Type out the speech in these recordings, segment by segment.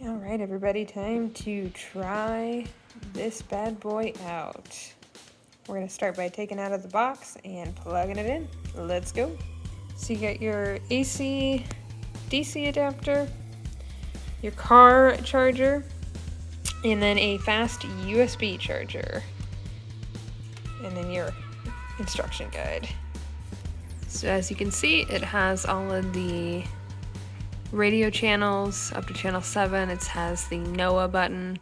All right, everybody, time to try this bad boy out. We're gonna start by taking it out of the box and plugging it in. Let's go. So you got your AC, DC adapter, your car charger, and then a fast USB charger. And then your instruction guide. So as you can see, it has all of the radio channels up to channel 7. It has the NOAA button.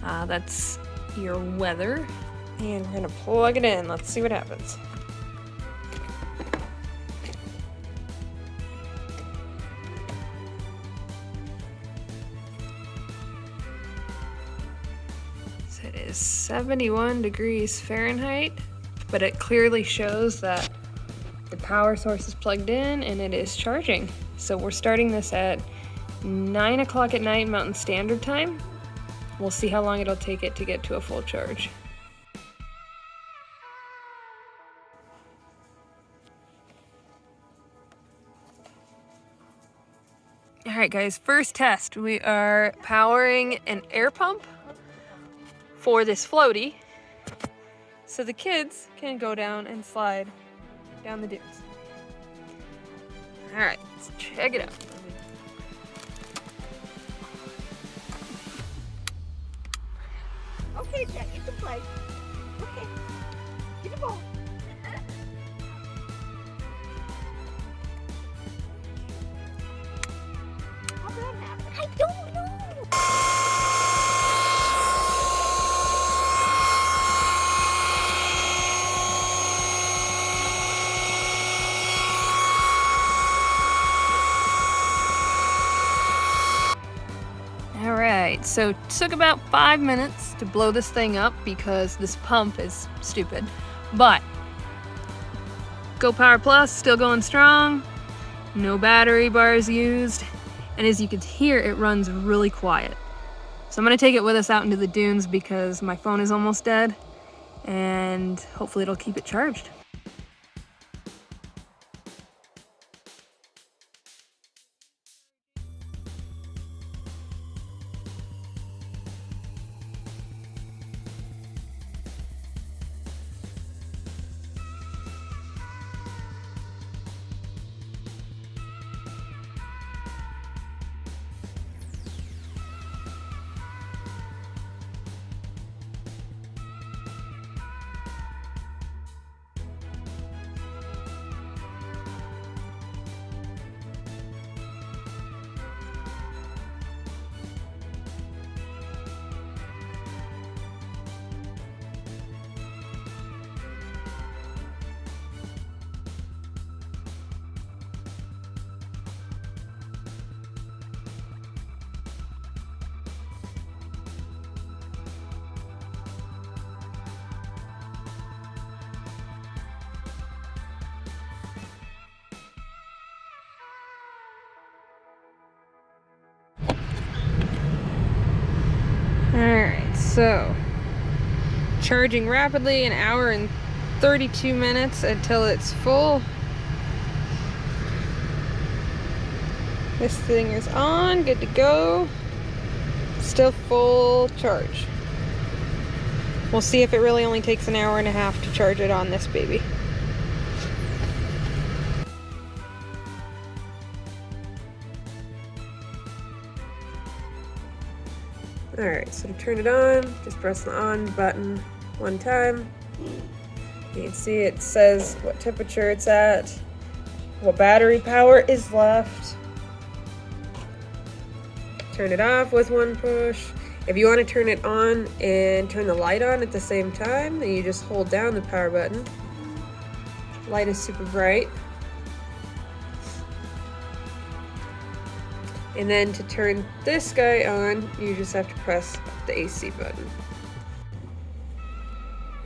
That's your weather. And we're gonna plug it in. Let's see what happens. So it is 71 degrees Fahrenheit, but it clearly shows that the power source is plugged in and it is charging. So we're starting this at 9 o'clock at night Mountain Standard Time. We'll see how long it'll take it to get to a full charge. All right, guys, first test. We are powering an air pump for this floaty so the kids can go down and slide down the dunes. All right, let's check it out. Okay, Jack, you can play. Okay, get the ball. How did that happen? I don't know. Alright, so it took about 5 minutes to blow this thing up because this pump is stupid. But GoPower Plus still going strong, no battery bars used, and as you can hear, it runs really quiet. So I'm gonna take it with us out into the dunes because my phone is almost dead, and hopefully it'll keep it charged. Alright, so charging rapidly, 1 hour and 32 minutes until it's full. This thing is on, good to go. Still full charge. We'll see if it really only takes 1.5 hours to charge it on this baby. Alright, so to turn it on, just press the on button 1 time. You can see it says what temperature it's at, what battery power is left. Turn it off with 1 push. If you want to turn it on and turn the light on at the same time, then you just hold down the power button. Light is super bright. And then to turn this guy on, you just have to press the AC button.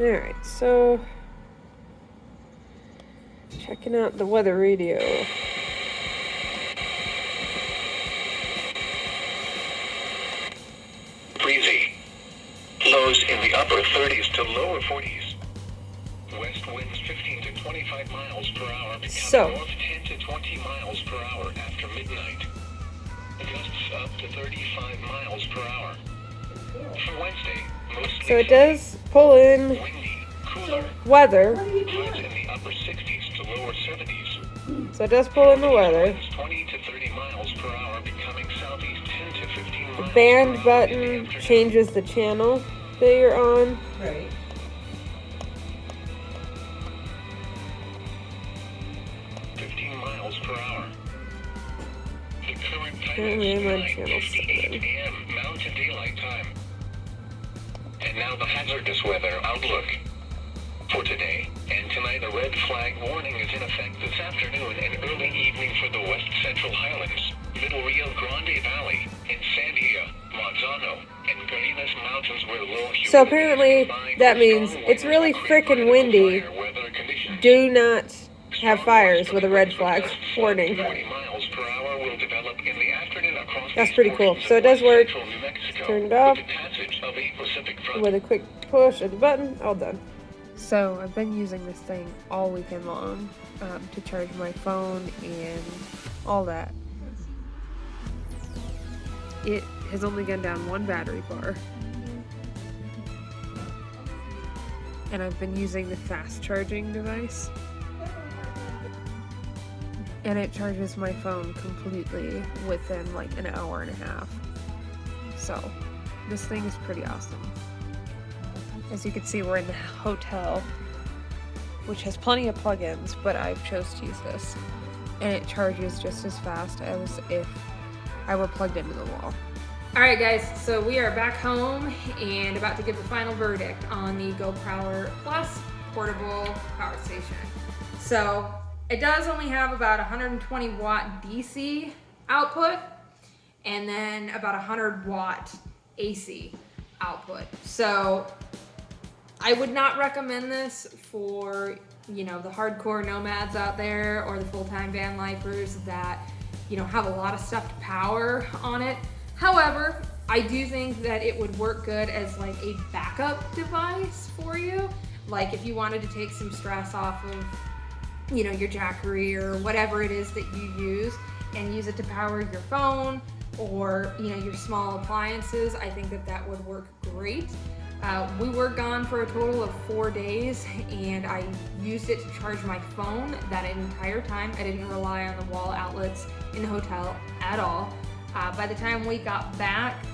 Alright, so checking out the weather radio. Breezy. Lows in the upper 30s to lower 40s. West winds 15 to 25 miles per hour, becoming north 10 to 20 miles per hour after midnight. Gusts up to 35 miles per hour. For Wednesday, mostly So it does pull in windy, cooler, weather. highs in the upper 60s to lower 70s. So it does pull in the weather. Winds 20 to 30 miles per hour, becoming southeast 10 to 15 The miles band per hour in the button afternoon. changes the channel that you're on. Right. 15 miles per hour. The current time Apparently I'm on is channel 9:58 7. a.m. Mountain Daylight Time. And now the hazardous weather outlook. For today and tonight, a red flag warning is in effect this afternoon and early evening for the west central highlands, middle Rio Grande Valley, and Sandia, Manzano, and Guarinas Mountains where low humidity So apparently is combined that with means strong it's winds really that create frickin' vertical windy. fire weather conditions. Do not have Strong fires with a westerly red winds flag gusts up to warning. 40 miles per hour will develop in the afternoon across That's these pretty cool. portions So of it does west work. central New Mexico, Turn it off. with the passage of a Pacific front. With a quick push of the button, all done. So I've been using this thing all weekend long to charge my phone and all that. It has only gone down one battery bar. And I've been using the fast charging device. And it charges my phone completely within like an hour and a half. So this thing is pretty awesome. As you can see, we're in the hotel, which has plenty of plugins, but I've chose to use this. And it charges just as fast as if I were plugged into the wall. Alright guys, so we are back home and about to give the final verdict on the GoPower Plus portable power station. So it does only have about 120 watt DC output and then about 100 watt AC output. So I would not recommend this for, you know, the hardcore nomads out there or the full-time van lifers that, you know, have a lot of stuff to power on it. However, I do think that it would work good as like a backup device for you. Like if you wanted to take some stress off of, you know, your Jackery or whatever it is that you use and use it to power your phone or, you know, your small appliances, I think that that would work great. We were gone for a total of 4 days and I used it to charge my phone that entire time. I didn't rely on the wall outlets in the hotel at all. By the time we got back,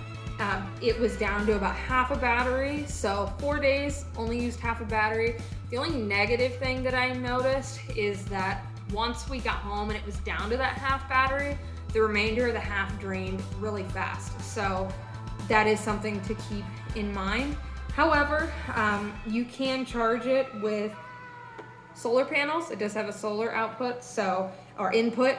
it was down to about half a battery. So 4 days, only used half a battery. The only negative thing that I noticed is that once we got home and it was down to that half battery, the remainder of the half drained really fast. So that is something to keep in mind. However, you can charge it with solar panels. It does have a solar output, or input.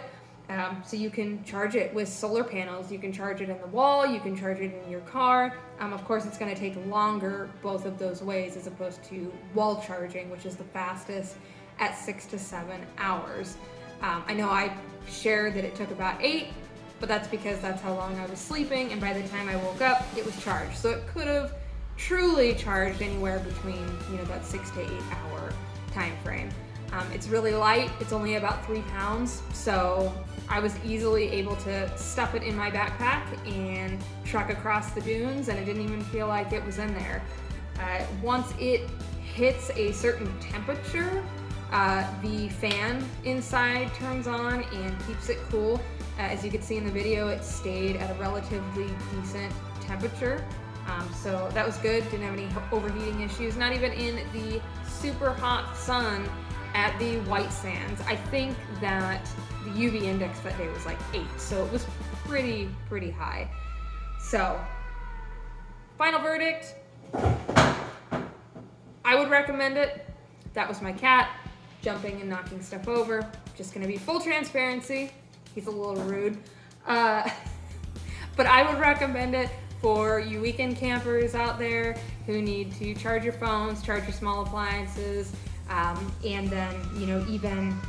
So you can charge it with solar panels. You can charge it in the wall, you can charge it in your car. Of course, it's gonna take longer both of those ways as opposed to wall charging, which is the fastest at 6 to 7 hours. I know I shared that it took about 8, but that's because that's how long I was sleeping, and by the time I woke up, it was charged. So it could have truly charged anywhere between, you know, that 6 to 8 hour time frame. It's really light. It's only about 3 pounds, so I was easily able to stuff it in my backpack and truck across the dunes, and it didn't even feel like it was in there. Once it hits a certain temperature, the fan inside turns on and keeps it cool. As you can see in the video, it stayed at a relatively decent temperature. So that was good, didn't have any overheating issues, not even in the super hot sun at the White Sands. I think that the UV index that day was like 8, so it was pretty high. So, final verdict, I would recommend it. That was my cat jumping and knocking stuff over. Just gonna be full transparency. He's a little rude. But I would recommend it for you weekend campers out there who need to charge your phones, charge your small appliances, and then, you know, even,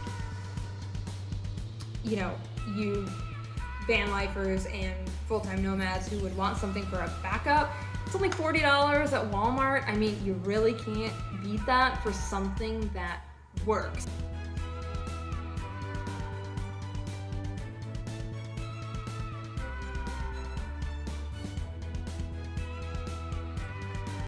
you know, you van lifers and full-time nomads who would want something for a backup. It's only $40 at Walmart. I mean, you really can't beat that for something that works.